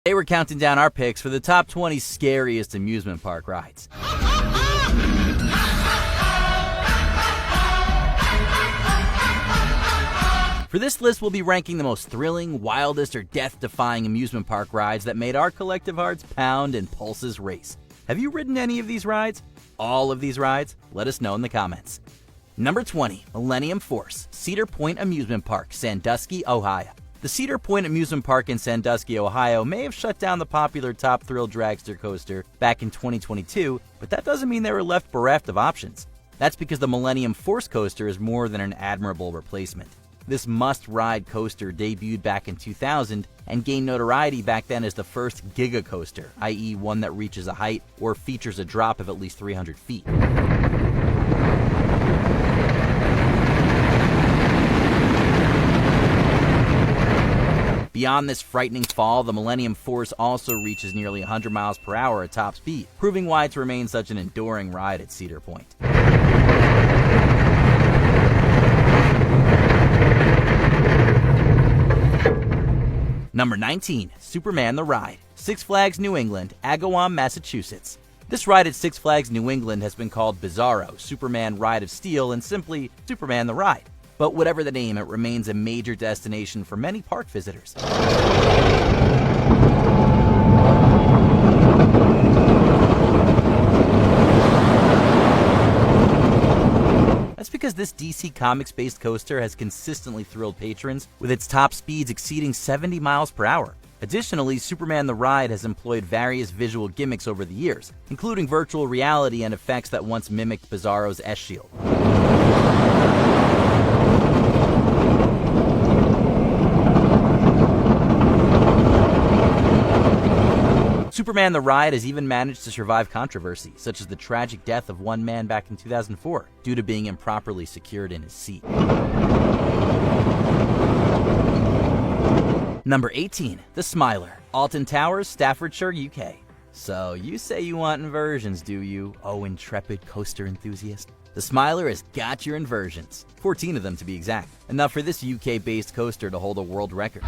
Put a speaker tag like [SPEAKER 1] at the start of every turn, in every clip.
[SPEAKER 1] Today we're counting down our picks for the top 20 scariest amusement park rides. For this list, we'll be ranking the most thrilling, wildest, or death-defying amusement park rides that made our collective hearts pound and pulses race. Have you ridden any of these rides? All of these rides? Let us know in the comments. Number 20, Millennium Force, Cedar Point Amusement Park, Sandusky, Ohio. The Cedar Point Amusement Park in Sandusky, Ohio may have shut down the popular Top Thrill dragster coaster back in 2022, but that doesn't mean they were left bereft of options. That's because the Millennium Force coaster is more than an admirable replacement. This must-ride coaster debuted back in 2000 and gained notoriety back then as the first giga coaster, i.e. one that reaches a height or features a drop of at least 300 feet. Beyond this frightening fall, the Millennium Force also reaches nearly 100 miles per hour at top speed, proving why it's remained such an enduring ride at Cedar Point. Number 19, Superman the Ride, Six Flags New England, Agawam, Massachusetts. This ride at Six Flags New England has been called Bizarro, Superman Ride of Steel, and simply Superman the Ride. But whatever the name, it remains a major destination for many park visitors. That's because this DC Comics-based coaster has consistently thrilled patrons, with its top speeds exceeding 70 miles per hour. Additionally, Superman the Ride has employed various visual gimmicks over the years, including virtual reality and effects that once mimicked Bizarro's S-Shield. Superman the Ride has even managed to survive controversy, such as the tragic death of one man back in 2004, due to being improperly secured in his seat. Number 18, The Smiler, Alton Towers, Staffordshire, UK. So you say you want inversions, do you, oh intrepid coaster enthusiast? The Smiler has got your inversions, 14 of them to be exact, enough for this UK-based coaster to hold a world record.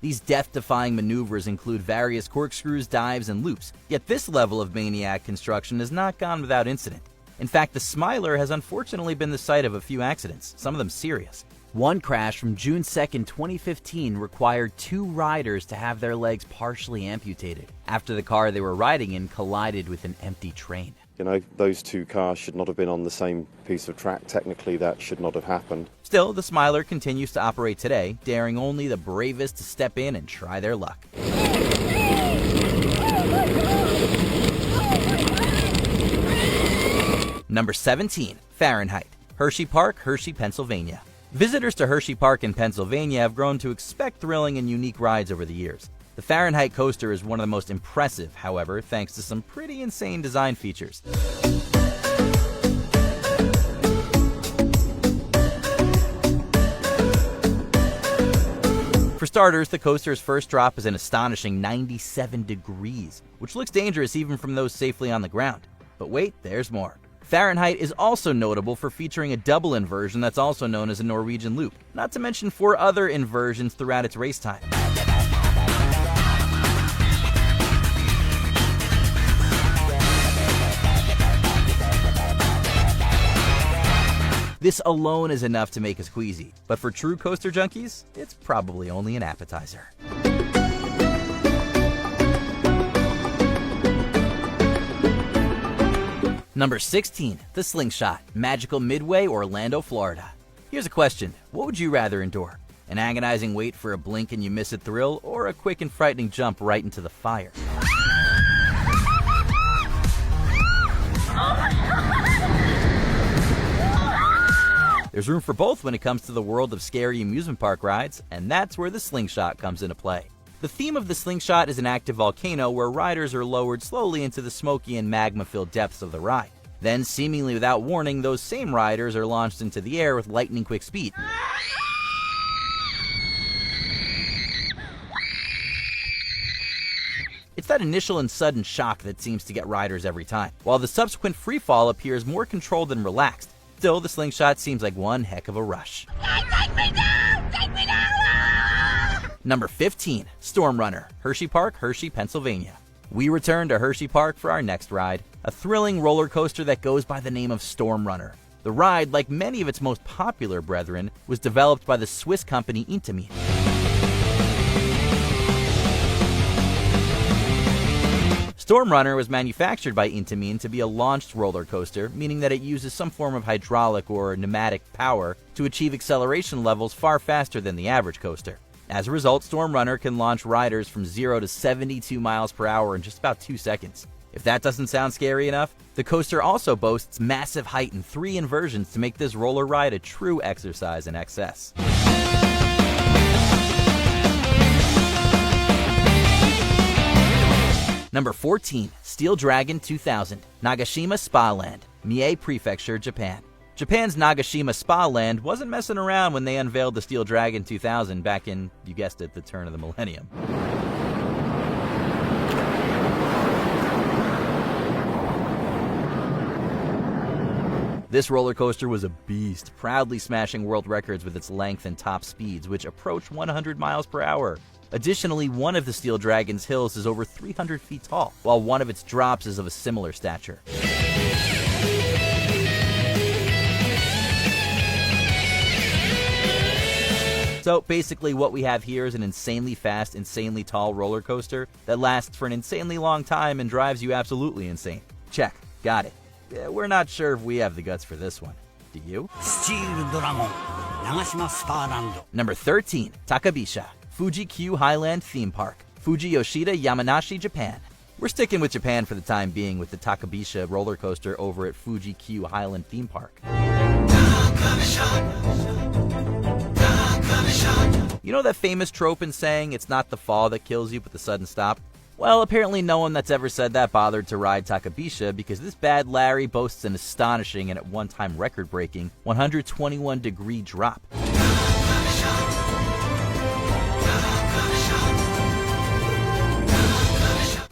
[SPEAKER 1] These death-defying maneuvers include various corkscrews, dives, and loops, yet this level of maniac construction has not gone without incident. In fact, the Smiler has unfortunately been the site of a few accidents, some of them serious. One crash from June 2nd, 2015 required 2 riders to have their legs partially amputated after the car they were riding in collided with an empty train.
[SPEAKER 2] You know, those 2 cars should not have been on the same piece of track. Technically, that should not have happened.
[SPEAKER 1] Still, the Smiler continues to operate today, daring only the bravest to step in and try their luck. Number 17, Fahrenheit, Hershey Park, Hershey, Pennsylvania. Visitors to Hershey Park in Pennsylvania have grown to expect thrilling and unique rides over the years. The Fahrenheit coaster is one of the most impressive, however, thanks to some pretty insane design features. For starters, the coaster's first drop is an astonishing 97 degrees, which looks dangerous even from those safely on the ground. But wait, there's more. Fahrenheit is also notable for featuring a double inversion that's also known as a Norwegian loop, not to mention 4 other inversions throughout its race time. This alone is enough to make us queasy, but for true coaster junkies, it's probably only an appetizer. Number 16, The Slingshot, Magical Midway, Orlando, Florida. Here's a question, what would you rather endure? An agonizing wait for a blink and you miss it thrill, or a quick and frightening jump right into the fire? There's room for both when it comes to the world of scary amusement park rides, and that's where the Slingshot comes into play. The theme of the Slingshot is an active volcano where riders are lowered slowly into the smoky and magma-filled depths of the ride. Then, seemingly without warning, those same riders are launched into the air with lightning-quick speed. It's that initial and sudden shock that seems to get riders every time, while the subsequent freefall appears more controlled and relaxed. Still, the slingshot seems like one heck of a rush.
[SPEAKER 3] Take me down! Take me down!
[SPEAKER 1] Number 15, Storm Runner, Hershey Park, Hershey, Pennsylvania. We return to Hershey Park for our next ride, a thrilling roller coaster that goes by the name of Storm Runner. The ride, like many of its most popular brethren, was developed by the Swiss company Intamin. Storm Runner was manufactured by Intamin to be a launched roller coaster, meaning that it uses some form of hydraulic or pneumatic power to achieve acceleration levels far faster than the average coaster. As a result, Storm Runner can launch riders from 0 to 72 miles per hour in just about 2 seconds. If that doesn't sound scary enough, the coaster also boasts massive height and 3 inversions to make this roller ride a true exercise in excess. Number 14, Steel Dragon 2000, Nagashima Spa Land, Mie Prefecture, Japan. Japan's Nagashima Spa Land wasn't messing around when they unveiled the Steel Dragon 2000 back in, you guessed it, the turn of the millennium. This roller coaster was a beast, proudly smashing world records with its length and top speeds, which approach 100 miles per hour. Additionally, one of the Steel Dragon's hills is over 300 feet tall, while one of its drops is of a similar stature. So basically what we have here is an insanely fast, insanely tall roller coaster that lasts for an insanely long time and drives you absolutely insane. Check. Got it. Yeah, we're not sure if we have the guts for this one. Do you? Number 13, Takabisha, Fuji-Q Highland Theme Park, Fuji Yoshida, Yamanashi, Japan. We're sticking with Japan for the time being with the Takabisha roller coaster over at Fuji-Q Highland Theme Park. You know that famous trope in saying it's not the fall that kills you but the sudden stop? Well, apparently no one that's ever said that bothered to ride Takabisha because this bad Larry boasts an astonishing and at one time record-breaking 121-degree drop.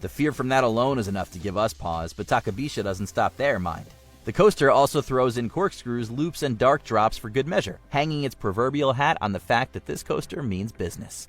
[SPEAKER 1] The fear from that alone is enough to give us pause, but Takabisha doesn't stop there, mind. The coaster also throws in corkscrews, loops, and dark drops for good measure, hanging its proverbial hat on the fact that this coaster means business.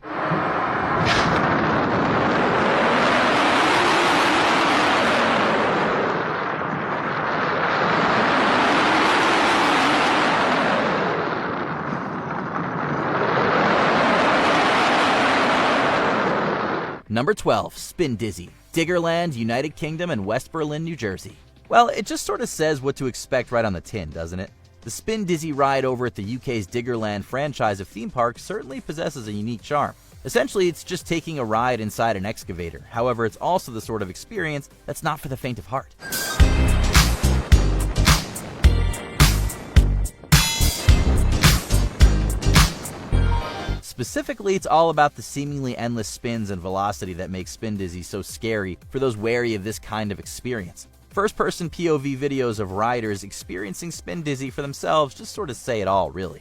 [SPEAKER 1] Number 12, Spin Dizzy, Diggerland, United Kingdom, and West Berlin, New Jersey. Well, it just sort of says what to expect right on the tin, doesn't it? The Spin Dizzy ride over at the UK's Diggerland franchise of theme parks certainly possesses a unique charm. Essentially, it's just taking a ride inside an excavator. However, it's also the sort of experience that's not for the faint of heart. Specifically, it's all about the seemingly endless spins and velocity that makes Spin Dizzy so scary for those wary of this kind of experience. First-person POV videos of riders experiencing Spin Dizzy for themselves just sort of say it all, really.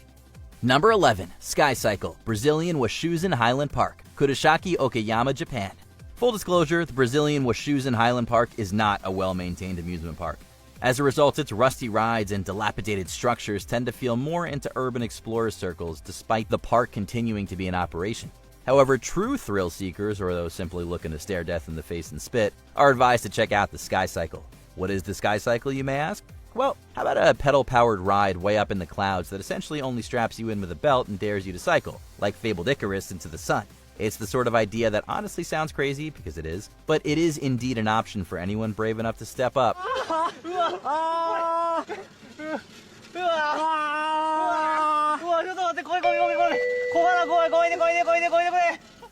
[SPEAKER 1] Number 11, SkyCircle, Brazilian Washuzan Highland Park, Kurashaki, Okayama, Japan. Full disclosure, the Brazilian Washuzan Highland Park is not a well-maintained amusement park. As a result, its rusty rides and dilapidated structures tend to feel more into urban explorer circles despite the park continuing to be in operation. However, true thrill seekers, or those simply looking to stare death in the face and spit, are advised to check out the SkyCircle. What is the SkyCircle, you may ask? Well, how about a pedal-powered ride way up in the clouds that essentially only straps you in with a belt and dares you to cycle, like fabled Icarus into the sun? It's the sort of idea that honestly sounds crazy, because it is, but it is indeed an option for anyone brave enough to step up.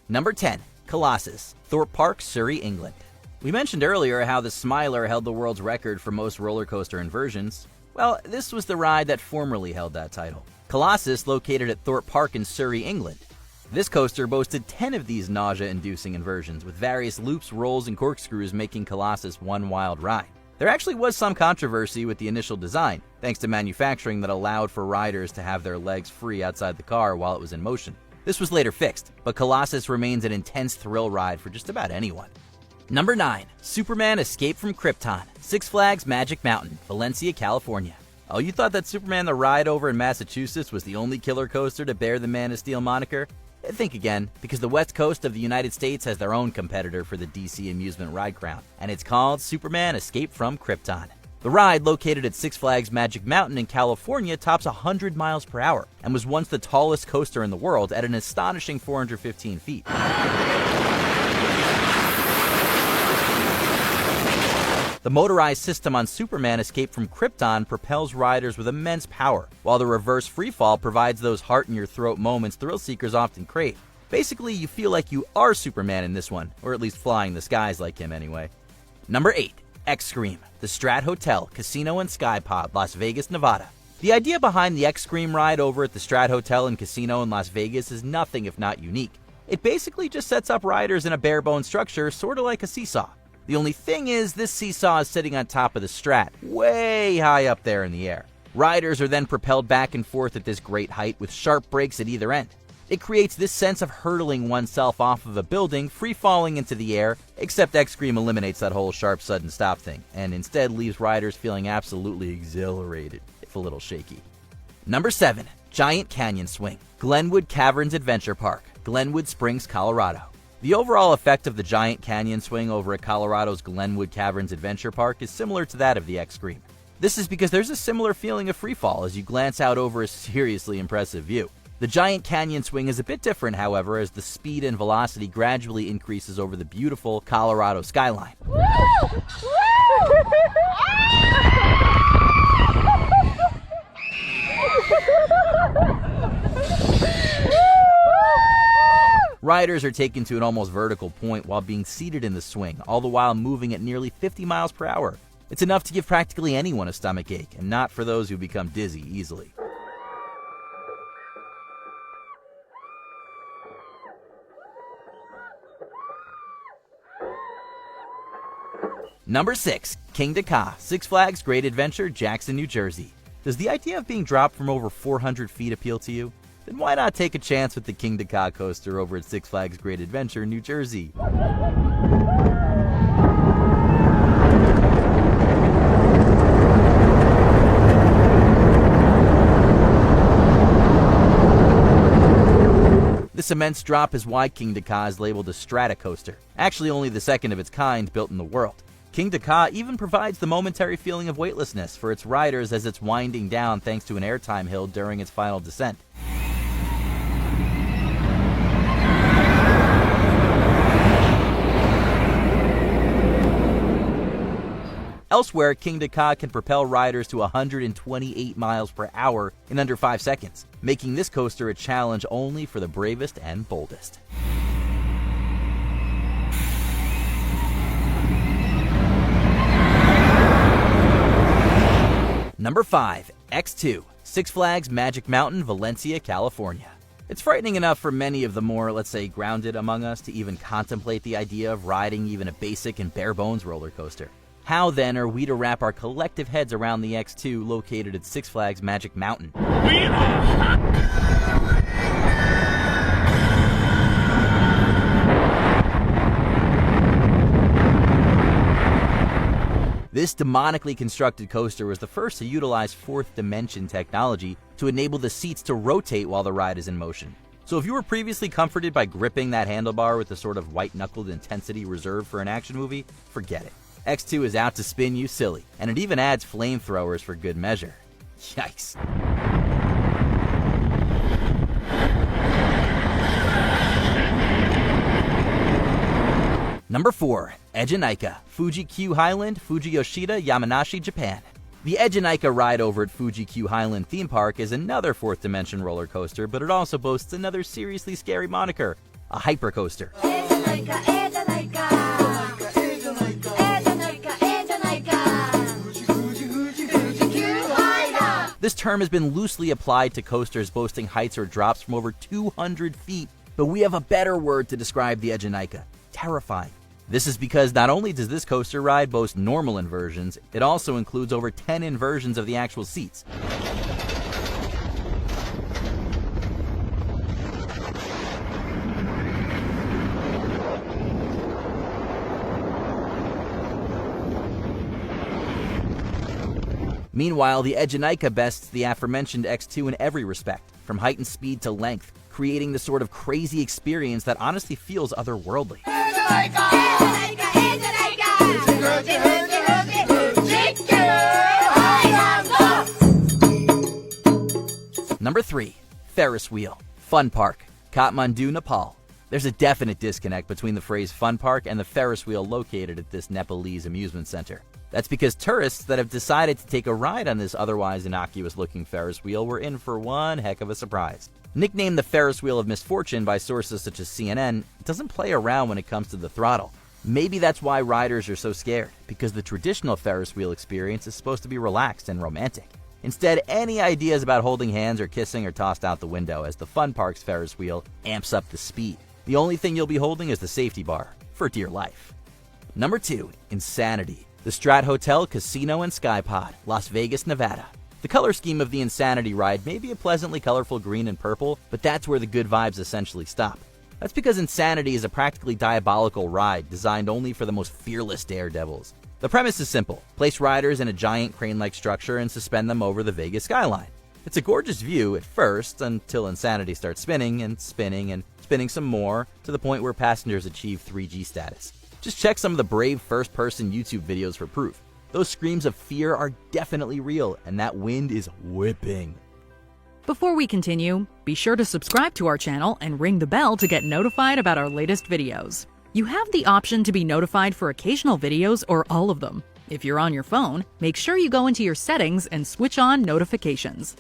[SPEAKER 1] Number 10, Colossus, Thorpe Park, Surrey, England. We mentioned earlier how the Smiler held the world's record for most roller coaster inversions. Well, this was the ride that formerly held that title. Colossus, located at Thorpe Park in Surrey, England. This coaster boasted 10 of these nausea-inducing inversions, with various loops, rolls, and corkscrews making Colossus one wild ride. There actually was some controversy with the initial design, thanks to manufacturing that allowed for riders to have their legs free outside the car while it was in motion. This was later fixed, but Colossus remains an intense thrill ride for just about anyone. Number 9, Superman Escape from Krypton, Six Flags Magic Mountain, Valencia, California. Oh, you thought that Superman the Ride over in Massachusetts was the only killer coaster to bear the Man of Steel moniker? Think again, because the west coast of the United States has their own competitor for the DC amusement ride crown, and it's called Superman Escape from Krypton. The ride, located at Six Flags Magic Mountain in California, tops 100 miles per hour and was once the tallest coaster in the world at an astonishing 415 feet. The motorized system on Superman Escape from Krypton propels riders with immense power, while the reverse freefall provides those heart-in-your-throat moments thrill seekers often crave. Basically, you feel like you are Superman in this one, or at least flying the skies like him anyway. Number 8. X-Scream, the Strat Hotel, Casino and Sky Pod, Las Vegas, Nevada. The idea behind the X-Scream ride over at the Strat Hotel and Casino in Las Vegas is nothing if not unique. It basically just sets up riders in a bare-bones structure, sort of like a seesaw. The only thing is, this seesaw is sitting on top of the Strat, way high up there in the air. Riders are then propelled back and forth at this great height with sharp brakes at either end. It creates this sense of hurtling oneself off of a building, free-falling into the air, except X-Scream eliminates that whole sharp sudden stop thing, and instead leaves riders feeling absolutely exhilarated, if a little shaky. Number 7. Giant Canyon Swing, Glenwood Caverns Adventure Park, Glenwood Springs, Colorado. The overall effect of the Giant Canyon Swing over at Colorado's Glenwood Caverns Adventure Park is similar to that of the X-Scream. This is because there's a similar feeling of freefall as you glance out over a seriously impressive view. The Giant Canyon Swing is a bit different, however, as the speed and velocity gradually increases over the beautiful Colorado skyline. Riders are taken to an almost vertical point while being seated in the swing, all the while moving at nearly 50 miles per hour. It's enough to give practically anyone a stomachache, and not for those who become dizzy easily. Number 6. Kingda Ka, Six Flags Great Adventure, Jackson, New Jersey. Does the idea of being dropped from over 400 feet appeal to you? Then why not take a chance with the Kingda Ka coaster over at Six Flags Great Adventure, New Jersey? This immense drop is why Kingda Ka is labeled a strata coaster, actually only the second of its kind built in the world. Kingda Ka even provides the momentary feeling of weightlessness for its riders as it's winding down thanks to an airtime hill during its final descent. Elsewhere, Kingda Ka can propel riders to 128 miles per hour in under 5 seconds, making this coaster a challenge only for the bravest and boldest. Number 5. X2, Six Flags Magic Mountain, Valencia, California. It's frightening enough for many of the more, let's say, grounded among us to even contemplate the idea of riding even a basic and bare-bones roller coaster. How then are we to wrap our collective heads around the X2 located at Six Flags Magic Mountain? This demonically constructed coaster was the first to utilize fourth dimension technology to enable the seats to rotate while the ride is in motion. So if you were previously comforted by gripping that handlebar with the sort of white-knuckled intensity reserved for an action movie, forget it. X2 is out to spin you silly, and it even adds flamethrowers for good measure. Yikes. Number 4. Ejinika, Fuji Q Highland, Fuji Yoshida, Yamanashi, Japan. The Ejinika ride over at Fuji Q Highland theme park is another fourth dimension roller coaster, but it also boasts another seriously scary moniker, a hypercoaster. This term has been loosely applied to coasters boasting heights or drops from over 200 feet, but we have a better word to describe the Ejinika: terrifying. This is because not only does this coaster ride boast normal inversions, it also includes over 10 inversions of the actual seats. Meanwhile, the Edgenica bests the aforementioned X2 in every respect, from height and speed to length, creating the sort of crazy experience that honestly feels otherworldly. Number 3. Ferris wheel. Fun park. Kathmandu, Nepal. There's a definite disconnect between the phrase fun park and the Ferris wheel located at this Nepalese amusement center. That's because tourists that have decided to take a ride on this otherwise innocuous-looking Ferris wheel were in for one heck of a surprise. Nicknamed the Ferris wheel of misfortune by sources such as CNN, it doesn't play around when it comes to the throttle. Maybe that's why riders are so scared, because the traditional Ferris wheel experience is supposed to be relaxed and romantic. Instead, any ideas about holding hands or kissing are tossed out the window as the fun park's Ferris wheel amps up the speed. The only thing you'll be holding is the safety bar, for dear life. Number 2. Insanity. The Strat Hotel, Casino, and Skypod, Las Vegas, Nevada. The color scheme of the Insanity ride may be a pleasantly colorful green and purple, but that's where the good vibes essentially stop. That's because Insanity is a practically diabolical ride designed only for the most fearless daredevils. The premise is simple. Place riders in a giant crane-like structure and suspend them over the Vegas skyline. It's a gorgeous view at first, until Insanity starts spinning and spinning and spinning some more, to the point where passengers achieve 3G status. Just check some of the brave first-person YouTube videos for proof. Those screams of fear are definitely real, and that wind is whipping.
[SPEAKER 4] Before we continue, be sure to subscribe to our channel and ring the bell to get notified about our latest videos. You have the option to be notified for occasional videos or all of them. If you're on your phone, make sure you go into your settings and switch on notifications.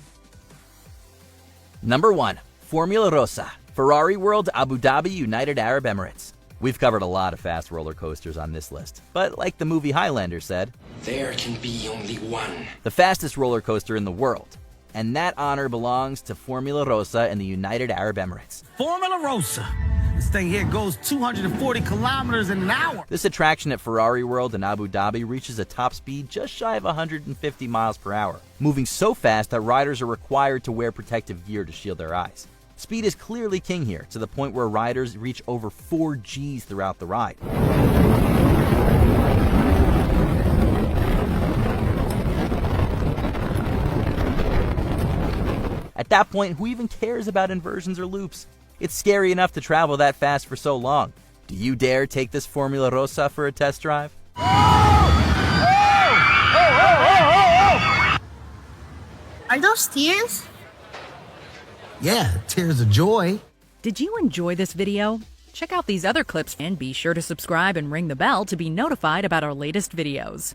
[SPEAKER 1] Number 1. Formula Rossa, Ferrari World, Abu Dhabi, United Arab Emirates. We've covered a lot of fast roller coasters on this list, but like the movie Highlander said,
[SPEAKER 5] there can be only one.
[SPEAKER 1] The fastest roller coaster in the world. And that honor belongs to Formula Rossa in the United Arab Emirates.
[SPEAKER 6] Formula Rossa. This thing here goes 240 kilometers an hour.
[SPEAKER 1] This attraction at Ferrari World in Abu Dhabi reaches a top speed just shy of 150 miles per hour, moving so fast that riders are required to wear protective gear to shield their eyes. Speed is clearly king here, to the point where riders reach over 4 Gs throughout the ride. At that point, who even cares about inversions or loops? It's scary enough to travel that fast for so long. Do you dare take this Formula Rossa for a test drive?
[SPEAKER 7] Are those tears?
[SPEAKER 6] Yeah, tears of joy.
[SPEAKER 4] Did you enjoy this video? Check out these other clips and be sure to subscribe and ring the bell to be notified about our latest videos.